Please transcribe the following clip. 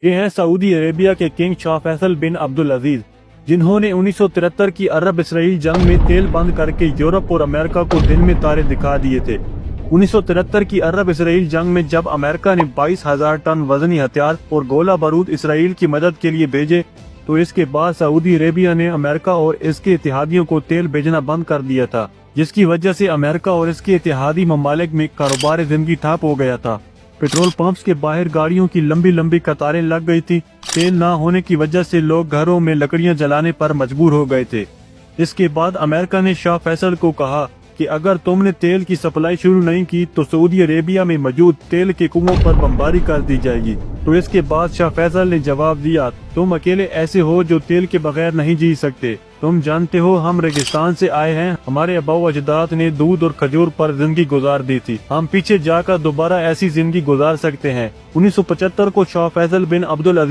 ये हैं Saudi Arabia के किंग शाह फैसल बिन अब्दुल अजीज, जिन्होंने 1973 की अरब इसराइल जंग में तेल बंद करके यूरोप और अमेरिका को दिन में तारे दिखा दिए थे। 1973 की अरब इसराइल जंग में जब अमेरिका ने 22,000 टन वजनी हथियार और गोला बारूद इसराइल की मदद के लिए भेजे, तो इसके बाद सऊदी अरेबिया ने अमेरिका और इसके इत्तेहादियों को तेल भेजना बंद कर दिया था, जिसकी वजह से अमेरिका और इसके इत्तेहादी ममालिक में कारोबार जिंदगी ठप हो गया था। पेट्रोल पंप्स के बाहर गाड़ियों की लंबी लंबी कतारें लग गई थी। तेल ना होने की वजह से लोग घरों में लकड़ियां जलाने पर मजबूर हो गए थे। इसके बाद अमेरिका ने शाह फैसल को कहा कि अगर तुमने तेल की सप्लाई शुरू नहीं की तो सऊदी अरेबिया में मौजूद तेल के कुओं पर बमबारी कर दी जाएगी। तो इसके बाद शाह फैसल ने जवाब दिया, तुम अकेले ऐसे हो जो तेल के बगैर नहीं जी सकते। तुम जानते हो हम रेगिस्तान से आए हैं, हमारे अबाओ अजदाद ने दूध और खजूर पर जिंदगी गुजार दी थी, हम पीछे जाकर दोबारा ऐसी जिंदगी गुजार सकते हैं। 1975 को शाह फैसल बिन अब्दुल